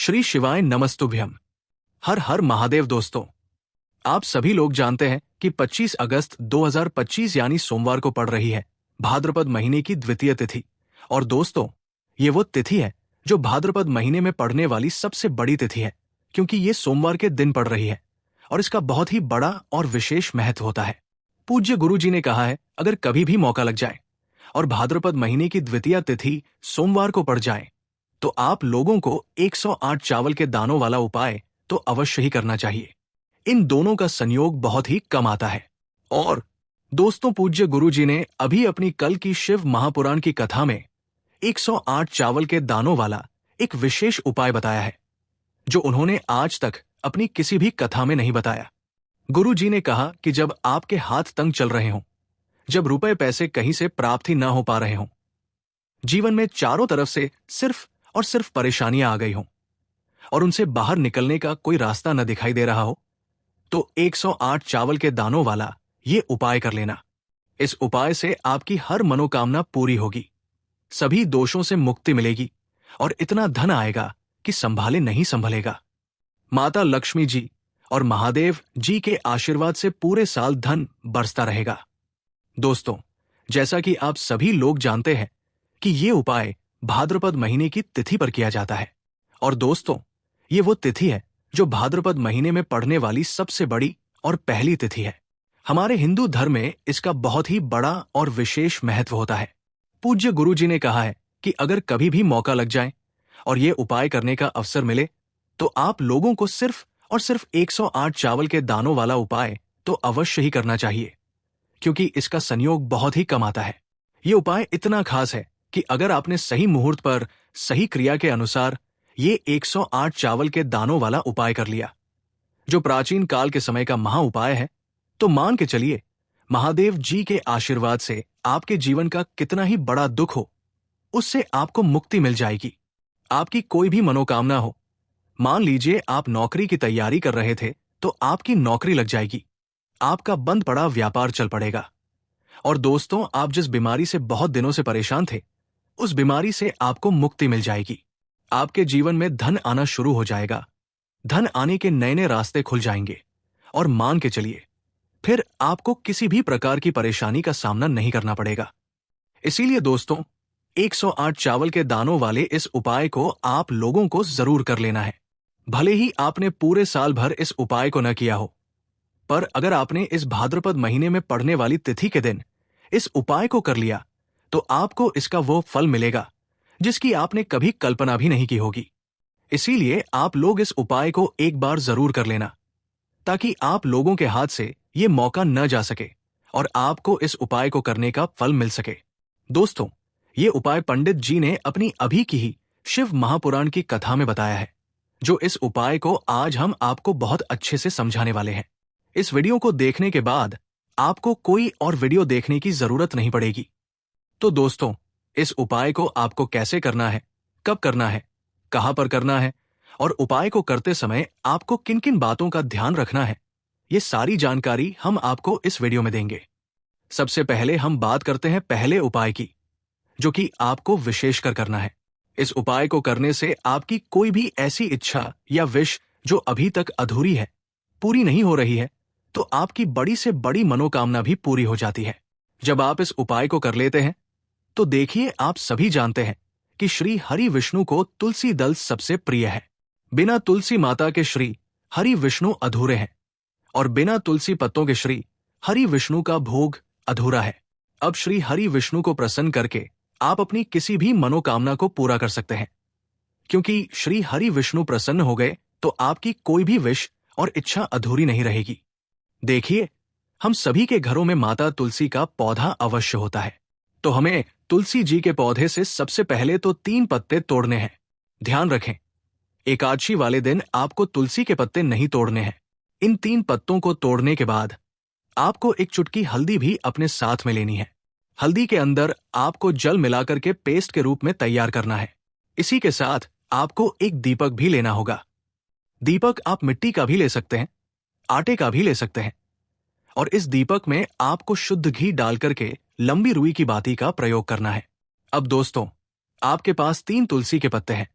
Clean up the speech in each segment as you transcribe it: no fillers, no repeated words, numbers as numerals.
श्री शिवाय नमस्तुभ्यम। हर हर महादेव। दोस्तों, आप सभी लोग जानते हैं कि 25 अगस्त 2025 यानी सोमवार को पड़ रही है भाद्रपद महीने की द्वितीय तिथि। और दोस्तों, ये वो तिथि है जो भाद्रपद महीने में पड़ने वाली सबसे बड़ी तिथि है, क्योंकि ये सोमवार के दिन पड़ रही है और इसका बहुत ही बड़ा और विशेष महत्व होता है। पूज्य गुरु जी ने कहा है, अगर कभी भी मौका लग जाए और भाद्रपद महीने की द्वितीय तिथि सोमवार को पड़ जाए तो आप लोगों को 108 चावल के दानों वाला उपाय तो अवश्य ही करना चाहिए। इन दोनों का संयोग बहुत ही कम आता है। और दोस्तों, पूज्य गुरु जी ने अभी अपनी कल की शिव महापुराण की कथा में 108 चावल के दानों वाला एक विशेष उपाय बताया है, जो उन्होंने आज तक अपनी किसी भी कथा में नहीं बताया। गुरु जी ने कहा कि जब आपके हाथ तंग चल रहे हों, जब रुपए पैसे कहीं से प्राप्त ही न हो पा रहे हों, जीवन में चारों तरफ से सिर्फ और सिर्फ परेशानियां आ गई हों और उनसे बाहर निकलने का कोई रास्ता न दिखाई दे रहा हो, तो 108 चावल के दानों वाला ये उपाय कर लेना। इस उपाय से आपकी हर मनोकामना पूरी होगी, सभी दोषों से मुक्ति मिलेगी और इतना धन आएगा कि संभाले नहीं संभलेगा। माता लक्ष्मी जी और महादेव जी के आशीर्वाद से पूरे साल धन बरसता रहेगा। दोस्तों, जैसा कि आप सभी लोग जानते हैं कि ये उपाय भाद्रपद महीने की तिथि पर किया जाता है। और दोस्तों, ये वो तिथि है जो भाद्रपद महीने में पड़ने वाली सबसे बड़ी और पहली तिथि है। हमारे हिंदू धर्म में इसका बहुत ही बड़ा और विशेष महत्व होता है। पूज्य गुरु जी ने कहा है कि अगर कभी भी मौका लग जाए और ये उपाय करने का अवसर मिले तो आप लोगों को सिर्फ और सिर्फ 108 चावल के दानों वाला उपाय तो अवश्य ही करना चाहिए, क्योंकि इसका संयोग बहुत ही कम आता है। ये उपाय इतना खास है कि अगर आपने सही मुहूर्त पर सही क्रिया के अनुसार ये 108 चावल के दानों वाला उपाय कर लिया, जो प्राचीन काल के समय का महा उपाय है, तो मान के चलिए महादेव जी के आशीर्वाद से आपके जीवन का कितना ही बड़ा दुख हो, उससे आपको मुक्ति मिल जाएगी। आपकी कोई भी मनोकामना हो, मान लीजिए आप नौकरी की तैयारी कर रहे थे तो आपकी नौकरी लग जाएगी, आपका बंद पड़ा व्यापार चल पड़ेगा। और दोस्तों, आप जिस बीमारी से बहुत दिनों से परेशान थे, उस बीमारी से आपको मुक्ति मिल जाएगी। आपके जीवन में धन आना शुरू हो जाएगा, धन आने के नए नए रास्ते खुल जाएंगे और मान के चलिए फिर आपको किसी भी प्रकार की परेशानी का सामना नहीं करना पड़ेगा। इसीलिए दोस्तों, 108 चावल के दानों वाले इस उपाय को आप लोगों को जरूर कर लेना है। भले ही आपने पूरे साल भर इस उपाय को न किया हो, पर अगर आपने इस भाद्रपद महीने में पड़ने वाली तिथि के दिन इस उपाय को कर लिया तो आपको इसका वो फल मिलेगा जिसकी आपने कभी कल्पना भी नहीं की होगी। इसीलिए आप लोग इस उपाय को एक बार जरूर कर लेना, ताकि आप लोगों के हाथ से ये मौका न जा सके और आपको इस उपाय को करने का फल मिल सके। दोस्तों, ये उपाय पंडित जी ने अपनी अभी की ही शिव महापुराण की कथा में बताया है, जो इस उपाय को आज हम आपको बहुत अच्छे से समझाने वाले हैं। इस वीडियो को देखने के बाद आपको कोई और वीडियो देखने की जरूरत नहीं पड़ेगी। तो दोस्तों, इस उपाय को आपको कैसे करना है, कब करना है, कहां पर करना है और उपाय को करते समय आपको किन किन बातों का ध्यान रखना है, ये सारी जानकारी हम आपको इस वीडियो में देंगे। सबसे पहले हम बात करते हैं पहले उपाय की, जो कि आपको विशेषकर करना है। इस उपाय को करने से आपकी कोई भी ऐसी इच्छा या विश जो अभी तक अधूरी है, पूरी नहीं हो रही है, तो आपकी बड़ी से बड़ी मनोकामना भी पूरी हो जाती है। जब आप इस उपाय को कर लेते हैं तो देखिए, आप सभी जानते हैं कि श्री हरि विष्णु को तुलसी दल सबसे प्रिय है। बिना तुलसी माता के श्री हरि विष्णु अधूरे हैं और बिना तुलसी पत्तों के श्री हरि विष्णु का भोग अधूरा है। अब श्री हरि विष्णु को प्रसन्न करके आप अपनी किसी भी मनोकामना को पूरा कर सकते हैं, क्योंकि श्री हरि विष्णु प्रसन्न हो गए तो आपकी कोई भी विश और इच्छा अधूरी नहीं रहेगी। देखिए, हम सभी के घरों में माता तुलसी का पौधा अवश्य होता है, तो हमें तुलसी जी के पौधे से सबसे पहले तो 3 पत्ते तोड़ने हैं। ध्यान रखें, एकादशी वाले दिन आपको तुलसी के पत्ते नहीं तोड़ने हैं। इन 3 पत्तों को तोड़ने के बाद आपको एक चुटकी हल्दी भी अपने साथ में लेनी है। हल्दी के अंदर आपको जल मिलाकर के पेस्ट के रूप में तैयार करना है। इसी के साथ आपको एक दीपक भी लेना होगा। दीपक आप मिट्टी का भी ले सकते हैं, आटे का भी ले सकते हैं। और इस दीपक में आपको शुद्ध घी डालकर के लंबी रुई की बाती का प्रयोग करना है। अब दोस्तों, आपके पास 3 तुलसी के पत्ते हैं।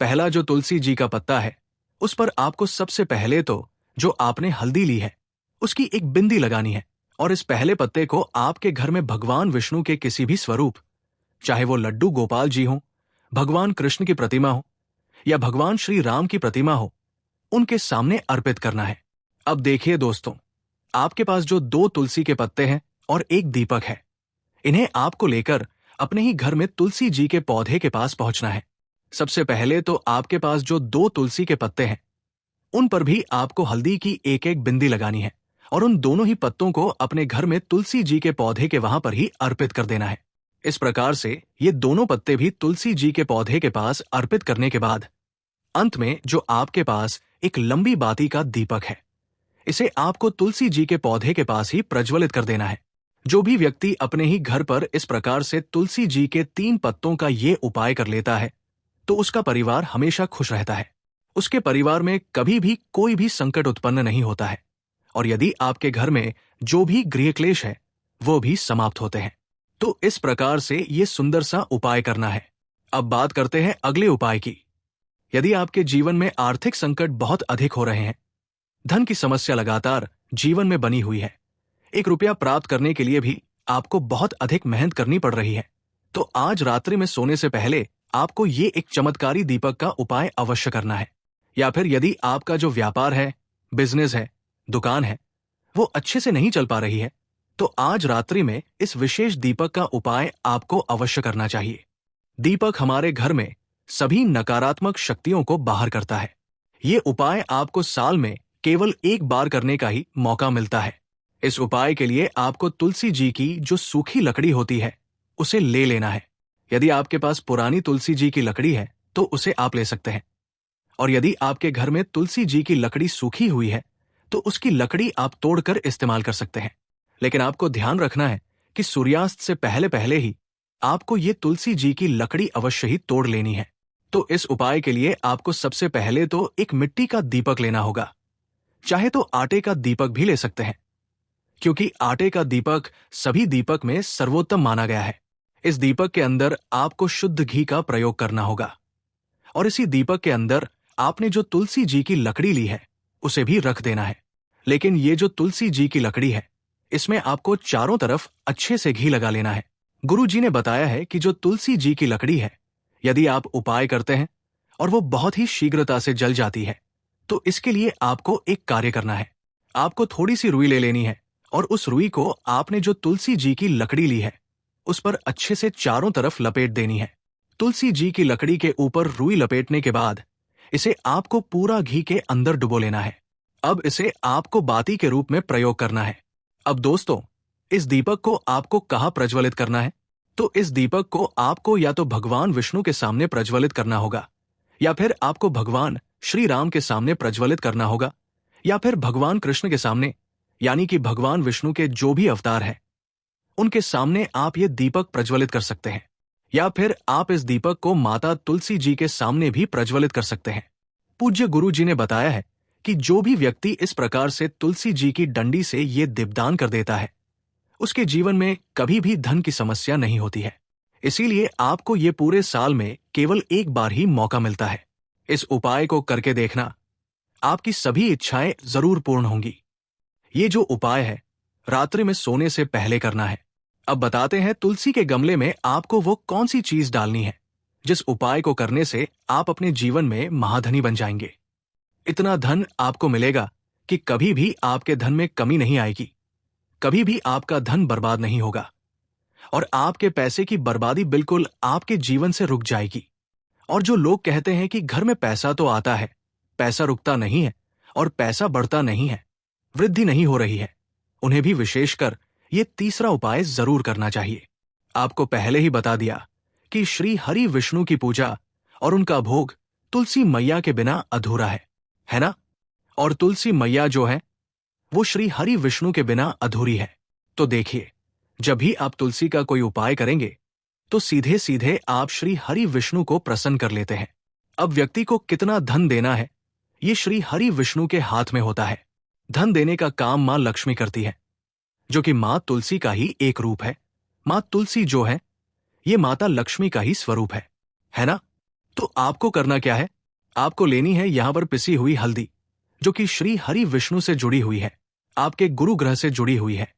पहला जो तुलसी जी का पत्ता है, उस पर आपको सबसे पहले तो जो आपने हल्दी ली है उसकी एक बिंदी लगानी है, और इस पहले पत्ते को आपके घर में भगवान विष्णु के किसी भी स्वरूप, चाहे वो लड्डू गोपाल जी हो, भगवान कृष्ण की प्रतिमा हो या भगवान श्री राम की प्रतिमा हो, उनके सामने अर्पित करना है। अब देखिए दोस्तों, आपके पास जो 2 तुलसी के पत्ते हैं और एक दीपक है, इन्हें आपको लेकर अपने ही घर में तुलसी जी के पौधे के पास पहुंचना है। सबसे पहले तो आपके पास जो 2 तुलसी के पत्ते हैं, उन पर भी आपको हल्दी की एक एक बिंदी लगानी है और उन दोनों ही पत्तों को अपने घर में तुलसी जी के पौधे के वहां पर ही अर्पित कर देना है। इस प्रकार से ये दोनों पत्ते भी तुलसी जी के पौधे के पास अर्पित करने के बाद अंत में जो आपके पास एक लंबी बाती का दीपक है, इसे आपको तुलसी जी के पौधे के पास ही प्रज्वलित कर देना है। जो भी व्यक्ति अपने ही घर पर इस प्रकार से तुलसी जी के 3 पत्तों का ये उपाय कर लेता है, तो उसका परिवार हमेशा खुश रहता है। उसके परिवार में कभी भी कोई भी संकट उत्पन्न नहीं होता है, और यदि आपके घर में जो भी गृह क्लेश है वो भी समाप्त होते हैं। तो इस प्रकार से ये सुंदर सा उपाय करना है। अब बात करते हैं अगले उपाय की। यदि आपके जीवन में आर्थिक संकट बहुत अधिक हो रहे हैं, धन की समस्या लगातार जीवन में बनी हुई है, 1 रुपया प्राप्त करने के लिए भी आपको बहुत अधिक मेहनत करनी पड़ रही है, तो आज रात्रि में सोने से पहले आपको ये एक चमत्कारी दीपक का उपाय अवश्य करना है। या फिर यदि आपका जो व्यापार है, बिजनेस है, दुकान है, वो अच्छे से नहीं चल पा रही है, तो आज रात्रि में इस विशेष दीपक का उपाय आपको अवश्य करना चाहिए। दीपक हमारे घर में सभी नकारात्मक शक्तियों को बाहर करता है। ये उपाय आपको साल में केवल 1 बार करने का ही मौका मिलता है। इस उपाय के लिए आपको तुलसी जी की जो सूखी लकड़ी होती है उसे ले लेना है। यदि आपके पास पुरानी तुलसी जी की लकड़ी है तो उसे आप ले सकते हैं, और यदि आपके घर में तुलसी जी की लकड़ी सूखी हुई है तो उसकी लकड़ी आप तोड़कर इस्तेमाल कर सकते हैं। लेकिन आपको ध्यान रखना है कि सूर्यास्त से पहले पहले ही आपको ये तुलसी जी की लकड़ी अवश्य ही तोड़ लेनी है। तो इस उपाय के लिए आपको सबसे पहले तो एक मिट्टी का दीपक लेना होगा, चाहे तो आटे का दीपक भी ले सकते हैं, क्योंकि आटे का दीपक सभी दीपक में सर्वोत्तम माना गया है। इस दीपक के अंदर आपको शुद्ध घी का प्रयोग करना होगा, और इसी दीपक के अंदर आपने जो तुलसी जी की लकड़ी ली है उसे भी रख देना है। लेकिन ये जो तुलसी जी की लकड़ी है, इसमें आपको चारों तरफ अच्छे से घी लगा लेना है। गुरु जी ने बताया है कि जो तुलसी जी की लकड़ी है, यदि आप उपाय करते हैं और वो बहुत ही शीघ्रता से जल जाती है, तो इसके लिए आपको एक कार्य करना है। आपको थोड़ी सी रुई ले लेनी है और उस रुई को आपने जो तुलसी जी की लकड़ी ली है उस पर अच्छे से चारों तरफ लपेट देनी है। तुलसी जी की लकड़ी के ऊपर रुई लपेटने के बाद इसे आपको पूरा घी के अंदर डुबो लेना है। अब इसे आपको बाती के रूप में प्रयोग करना है। अब दोस्तों, इस दीपक को आपको कहाँ प्रज्वलित करना है? तो इस दीपक को आपको या तो भगवान विष्णु के सामने प्रज्वलित करना होगा, या फिर आपको भगवान श्री राम के सामने प्रज्वलित करना होगा, या फिर भगवान कृष्ण के सामने, यानी कि भगवान विष्णु के जो भी अवतार हैं उनके सामने आप ये दीपक प्रज्वलित कर सकते हैं। या फिर आप इस दीपक को माता तुलसी जी के सामने भी प्रज्वलित कर सकते हैं। पूज्य गुरु जी ने बताया है कि जो भी व्यक्ति इस प्रकार से तुलसी जी की डंडी से ये दीपदान कर देता है, उसके जीवन में कभी भी धन की समस्या नहीं होती है। इसीलिए आपको ये पूरे साल में केवल 1 बार ही मौका मिलता है। इस उपाय को करके देखना, आपकी सभी इच्छाएं जरूर पूर्ण होंगी। ये जो उपाय है रात्रि में सोने से पहले करना है। अब बताते हैं तुलसी के गमले में आपको वो कौन सी चीज डालनी है जिस उपाय को करने से आप अपने जीवन में महाधनी बन जाएंगे। इतना धन आपको मिलेगा कि कभी भी आपके धन में कमी नहीं आएगी, कभी भी आपका धन बर्बाद नहीं होगा, और आपके पैसे की बर्बादी बिल्कुल आपके जीवन से रुक जाएगी। और जो लोग कहते हैं कि घर में पैसा तो आता है, पैसा रुकता नहीं है और पैसा बढ़ता नहीं है, वृद्धि नहीं हो रही है, उन्हें भी विशेषकर ये तीसरा उपाय जरूर करना चाहिए। आपको पहले ही बता दिया कि श्री हरि विष्णु की पूजा और उनका भोग तुलसी मैया के बिना अधूरा है ना? और तुलसी मैया जो है वो श्री हरि विष्णु के बिना अधूरी है। तो देखिए, जब भी आप तुलसी का कोई उपाय करेंगे तो सीधे सीधे आप श्री हरि विष्णु को प्रसन्न कर लेते हैं। अब व्यक्ति को कितना धन देना है, ये श्री हरि विष्णु के हाथ में होता है। धन देने का काम मां लक्ष्मी करती है, जो कि मां तुलसी का ही एक रूप है। मां तुलसी जो है ये माता लक्ष्मी का ही स्वरूप है ना? तो आपको करना क्या है, आपको लेनी है यहां पर पिसी हुई हल्दी, जो कि श्री हरि विष्णु से जुड़ी हुई है, आपके गुरु ग्रह से जुड़ी हुई है,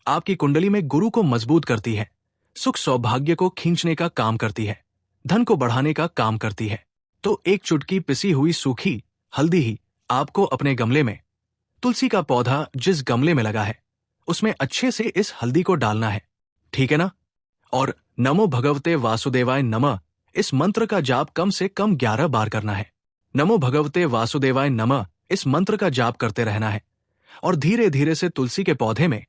आपकी कुंडली में गुरु को मजबूत करती है, सुख सौभाग्य को खींचने का काम करती है, धन को बढ़ाने का काम करती है। तो एक चुटकी पिसी हुई सूखी हल्दी ही आपको अपने गमले में, तुलसी का पौधा जिस गमले में लगा है उसमें अच्छे से इस हल्दी को डालना है, ठीक है ना? और नमो भगवते वासुदेवाय नमः इस मंत्र का जाप कम से कम 11 बार करना है। नमो भगवते वासुदेवाय नमः इस मंत्र का जाप करते रहना है और धीरे धीरे से तुलसी के पौधे में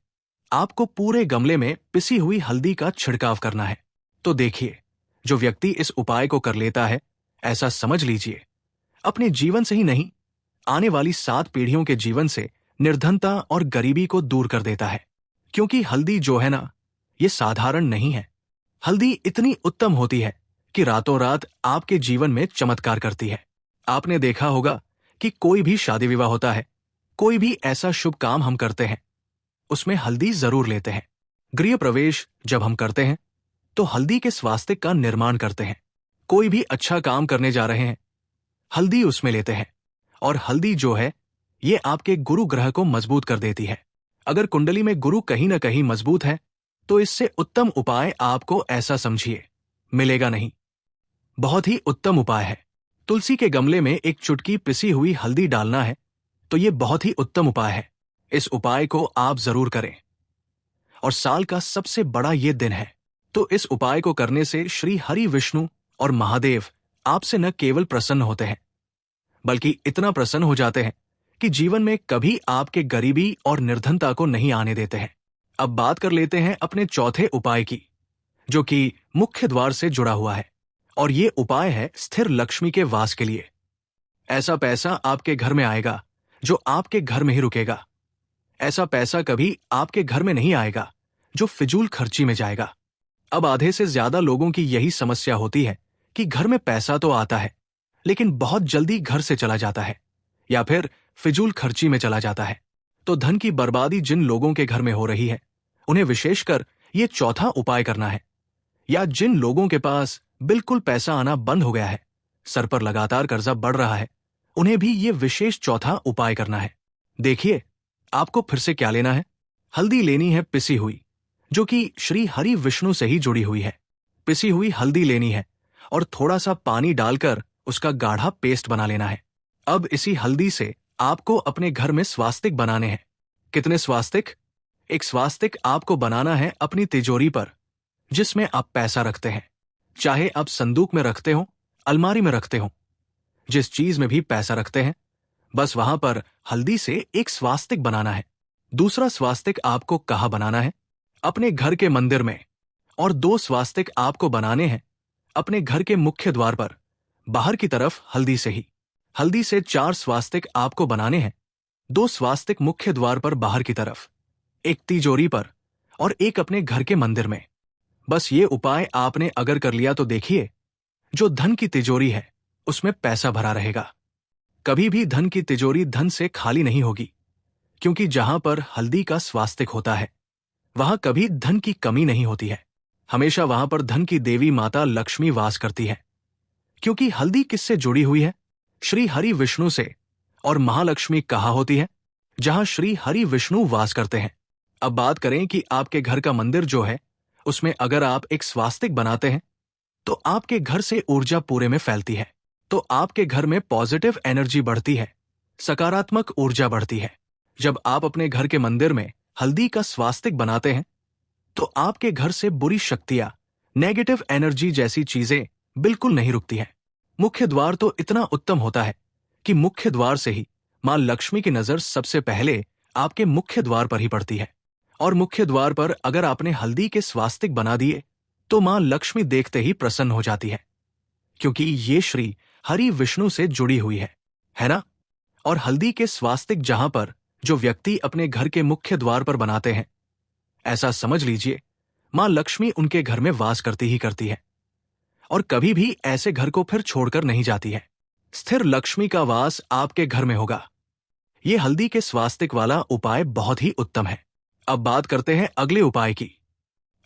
आपको पूरे गमले में पिसी हुई हल्दी का छिड़काव करना है। तो देखिए, जो व्यक्ति इस उपाय को कर लेता है, ऐसा समझ लीजिए अपने जीवन से ही नहीं, आने वाली 7 पीढ़ियों के जीवन से निर्धनता और गरीबी को दूर कर देता है। क्योंकि हल्दी जो है ना, ये साधारण नहीं है। हल्दी इतनी उत्तम होती है कि रातों रात आपके जीवन में चमत्कार करती है। आपने देखा होगा कि कोई भी शादी विवाह होता है, कोई भी ऐसा शुभ काम हम करते हैं, उसमें हल्दी जरूर लेते हैं। गृह प्रवेश जब हम करते हैं तो हल्दी के स्वास्तिक का निर्माण करते हैं। कोई भी अच्छा काम करने जा रहे हैं, हल्दी उसमें लेते हैं। और हल्दी जो है, ये आपके गुरु ग्रह को मजबूत कर देती है। अगर कुंडली में गुरु कहीं ना कहीं मजबूत है तो इससे उत्तम उपाय आपको ऐसा समझिए मिलेगा नहीं। बहुत ही उत्तम उपाय है। तुलसी के गमले में एक चुटकी पिसी हुई हल्दी डालना है, तो ये बहुत ही उत्तम उपाय है। इस उपाय को आप जरूर करें। और साल का सबसे बड़ा ये दिन है, तो इस उपाय को करने से श्री हरि विष्णु और महादेव आपसे न केवल प्रसन्न होते हैं, बल्कि इतना प्रसन्न हो जाते हैं कि जीवन में कभी आपके गरीबी और निर्धनता को नहीं आने देते हैं। अब बात कर लेते हैं अपने चौथे उपाय की, जो कि मुख्य द्वार से जुड़ा हुआ है। और ये उपाय है स्थिर लक्ष्मी के वास के लिए। ऐसा पैसा आपके घर में आएगा जो आपके घर में ही रुकेगा। ऐसा पैसा कभी आपके घर में नहीं आएगा जो फिजूल खर्ची में जाएगा। अब आधे से ज्यादा लोगों की यही समस्या होती है कि घर में पैसा तो आता है, लेकिन बहुत जल्दी घर से चला जाता है या फिर फिजूल खर्ची में चला जाता है। तो धन की बर्बादी जिन लोगों के घर में हो रही है, उन्हें विशेषकर ये चौथा उपाय करना है। या जिन लोगों के पास बिल्कुल पैसा आना बंद हो गया है, सर पर लगातार कर्जा बढ़ रहा है, उन्हें भी ये विशेष चौथा उपाय करना है। देखिए, आपको फिर से क्या लेना है। हल्दी लेनी है पिसी हुई, जो कि श्री हरि विष्णु से ही जुड़ी हुई है। पिसी हुई हल्दी लेनी है और थोड़ा सा पानी डालकर उसका गाढ़ा पेस्ट बना लेना है। अब इसी हल्दी से आपको अपने घर में स्वास्तिक बनाने हैं। कितने स्वास्तिक? एक स्वास्तिक आपको बनाना है अपनी तिजोरी पर, जिसमें आप पैसा रखते हैं। चाहे आप संदूक में रखते हो, अलमारी में रखते हो, जिस चीज में भी पैसा रखते हैं, बस वहां पर हल्दी से एक स्वास्तिक बनाना है। दूसरा स्वास्तिक आपको कहाँ बनाना है? अपने घर के मंदिर में। और 2 स्वास्तिक आपको बनाने हैं अपने घर के मुख्य द्वार पर, बाहर की तरफ हल्दी से ही। हल्दी से 4 स्वास्तिक आपको बनाने हैं। 2 स्वास्तिक मुख्य द्वार पर बाहर की तरफ, एक तिजोरी पर और एक अपने घर के मंदिर में। बस ये उपाय आपने अगर कर लिया तो देखिए, जो धन की तिजोरी है उसमें पैसा भरा रहेगा। कभी भी धन की तिजोरी धन से खाली नहीं होगी, क्योंकि जहां पर हल्दी का स्वास्तिक होता है वहां कभी धन की कमी नहीं होती है। हमेशा वहां पर धन की देवी माता लक्ष्मी वास करती है। क्योंकि हल्दी किससे जुड़ी हुई है? श्री हरि विष्णु से। और महालक्ष्मी कहाँ होती है? जहां श्री हरि विष्णु वास करते हैं। अब बात करें कि आपके घर का मंदिर जो है, उसमें अगर आप एक स्वास्तिक बनाते हैं तो आपके घर से ऊर्जा पूरे में फैलती है। तो आपके घर में पॉजिटिव एनर्जी बढ़ती है, सकारात्मक ऊर्जा बढ़ती है। जब आप अपने घर के मंदिर में हल्दी का स्वास्तिक बनाते हैं तो आपके घर से बुरी शक्तियां, नेगेटिव एनर्जी जैसी चीजें बिल्कुल नहीं रुकती हैं। मुख्य द्वार तो इतना उत्तम होता है कि मुख्य द्वार से ही मां लक्ष्मी की नजर सबसे पहले आपके मुख्य द्वार पर ही पड़ती है। और मुख्य द्वार पर अगर आपने हल्दी के स्वास्तिक बना दिए तो मां लक्ष्मी देखते ही प्रसन्न हो जाती है, क्योंकि ये श्री हरि विष्णु से जुड़ी हुई है ना? और हल्दी के स्वास्तिक जहां पर जो व्यक्ति अपने घर के मुख्य द्वार पर बनाते हैं, ऐसा समझ लीजिए मां लक्ष्मी उनके घर में वास करती ही करती है और कभी भी ऐसे घर को फिर छोड़कर नहीं जाती है। स्थिर लक्ष्मी का वास आपके घर में होगा। ये हल्दी के स्वास्तिक वाला उपाय बहुत ही उत्तम है। अब बात करते हैं अगले उपाय की।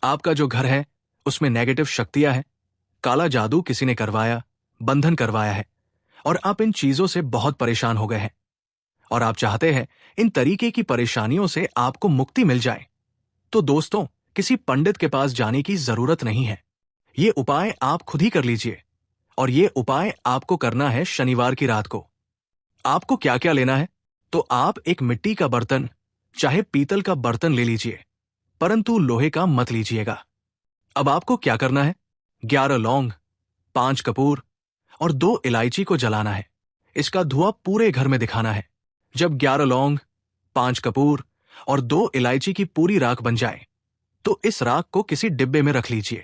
आपका जो घर है उसमें नेगेटिव शक्तियां हैं, काला जादू किसी ने करवाया, बंधन करवाया है, और आप इन चीजों से बहुत परेशान हो गए हैं और आप चाहते हैं इन तरीके की परेशानियों से आपको मुक्ति मिल जाए, तो दोस्तों किसी पंडित के पास जाने की जरूरत नहीं है। ये उपाय आप खुद ही कर लीजिए और ये उपाय आपको करना है शनिवार की रात को। आपको क्या क्या लेना है? तो आप एक मिट्टी का बर्तन, चाहे पीतल का बर्तन ले लीजिए, परंतु लोहे का मत लीजिएगा। अब आपको क्या करना है? 11 लौंग, 5 कपूर और 2 इलायची को जलाना है। इसका धुआं पूरे घर में दिखाना है। जब 11 लौंग, 5 कपूर और 2 इलायची की पूरी राख बन जाए तो इस राख को किसी डिब्बे में रख लीजिए।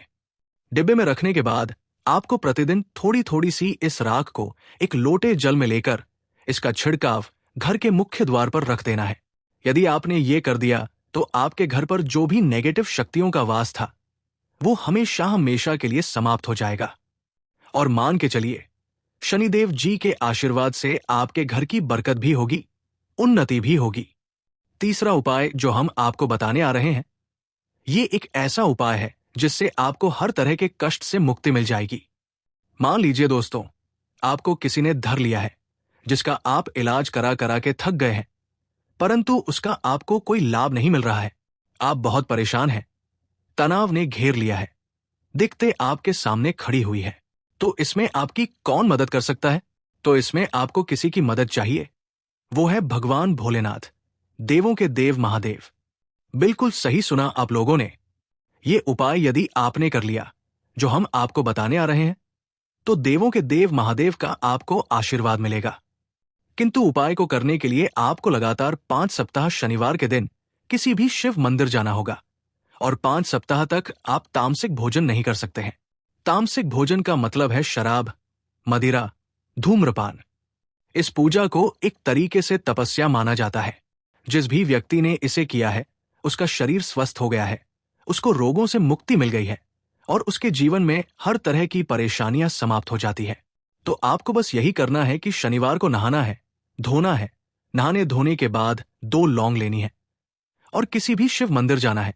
डिब्बे में रखने के बाद आपको प्रतिदिन थोड़ी थोड़ी सी इस राख को एक लोटे जल में लेकर इसका छिड़काव घर के मुख्य द्वार पर रख देना है। यदि आपने ये कर दिया तो आपके घर पर जो भी नेगेटिव शक्तियों का वास था वो हमेशा हमेशा के लिए समाप्त हो जाएगा। और मान के चलिए शनिदेव जी के आशीर्वाद से आपके घर की बरकत भी होगी, उन्नति भी होगी। तीसरा उपाय जो हम आपको बताने आ रहे हैं, ये एक ऐसा उपाय है जिससे आपको हर तरह के कष्ट से मुक्ति मिल जाएगी। मान लीजिए दोस्तों, आपको किसी ने धर लिया है जिसका आप इलाज करा करा के थक गए हैं, परंतु उसका आपको कोई लाभ नहीं मिल रहा है। आप बहुत परेशान हैं, तनाव ने घेर लिया है, दिक्कतें आपके सामने खड़ी हुई है। तो इसमें आपकी कौन मदद कर सकता है? तो इसमें आपको किसी की मदद चाहिए, वो है भगवान भोलेनाथ, देवों के देव महादेव। बिल्कुल सही सुना आप लोगों ने। ये उपाय यदि आपने कर लिया जो हम आपको बताने आ रहे हैं, तो देवों के देव महादेव का आपको आशीर्वाद मिलेगा। किंतु उपाय को करने के लिए आपको लगातार 5 सप्ताह शनिवार के दिन किसी भी शिव मंदिर जाना होगा और 5 सप्ताह तक आप तामसिक भोजन नहीं कर सकते हैं। तामसिक भोजन का मतलब है शराब, मदिरा, धूम्रपान। इस पूजा को एक तरीके से तपस्या माना जाता है। जिस भी व्यक्ति ने इसे किया है उसका शरीर स्वस्थ हो गया है, उसको रोगों से मुक्ति मिल गई है और उसके जीवन में हर तरह की परेशानियां समाप्त हो जाती है। तो आपको बस यही करना है कि शनिवार को नहाना है, धोना है, नहाने धोने के बाद 2 लौंग लेनी है और किसी भी शिव मंदिर जाना है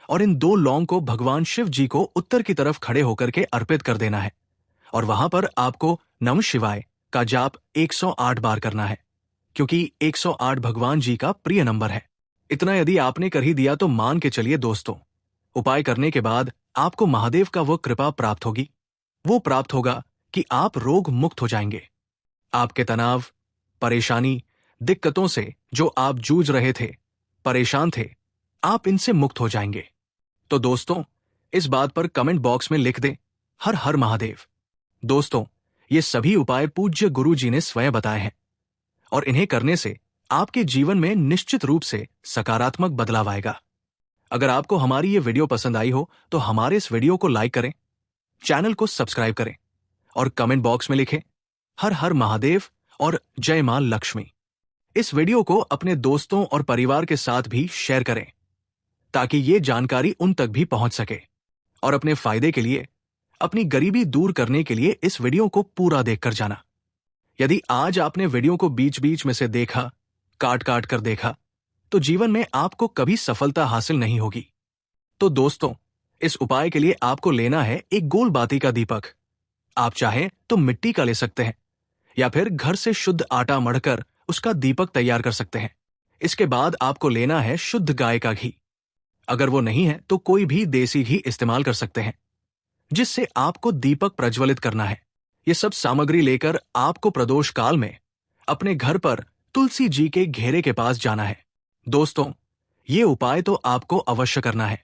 और इन 2 लौंग को भगवान शिव जी को उत्तर की तरफ खड़े होकर के अर्पित कर देना है और वहां पर आपको नमः शिवाय का जाप 108 बार करना है, क्योंकि 108 भगवान जी का प्रिय नंबर है। इतना यदि आपने कर ही दिया तो मान के चलिए दोस्तों, उपाय करने के बाद आपको महादेव का वो कृपा प्राप्त होगी। वो प्राप्त होगा कि आप रोग मुक्त हो जाएंगे। आपके तनाव, परेशानी, दिक्कतों से जो आप जूझ रहे थे, परेशान थे, आप इनसे मुक्त हो जाएंगे। तो दोस्तों, इस बात पर कमेंट बॉक्स में लिख दें, हर हर महादेव। दोस्तों, ये सभी उपाय पूज्य गुरु जी ने स्वयं बताए हैं और इन्हें करने से आपके जीवन में निश्चित रूप से सकारात्मक बदलाव आएगा। अगर आपको हमारी ये वीडियो पसंद आई हो तो हमारे इस वीडियो को लाइक करें, चैनल को सब्सक्राइब करें और कमेंट बॉक्स में लिखें हर हर महादेव और जय मां लक्ष्मी। इस वीडियो को अपने दोस्तों और परिवार के साथ भी शेयर करें ताकि ये जानकारी उन तक भी पहुंच सके। और अपने फायदे के लिए, अपनी गरीबी दूर करने के लिए इस वीडियो को पूरा देखकर जाना। यदि आज आपने वीडियो को बीच बीच में से देखा, काट काट कर देखा, तो जीवन में आपको कभी सफलता हासिल नहीं होगी। तो दोस्तों, इस उपाय के लिए आपको लेना है एक गोल बाती का दीपक। आप चाहें तो मिट्टी का ले सकते हैं या फिर घर से शुद्ध आटा मढ़कर उसका दीपक तैयार कर सकते हैं। इसके बाद आपको लेना है शुद्ध गाय का घी। अगर वो नहीं है तो कोई भी देसी घी इस्तेमाल कर सकते हैं, जिससे आपको दीपक प्रज्वलित करना है। ये सब सामग्री लेकर आपको प्रदोष काल में अपने घर पर तुलसी जी के घेरे के पास जाना है। दोस्तों, ये उपाय तो आपको अवश्य करना है।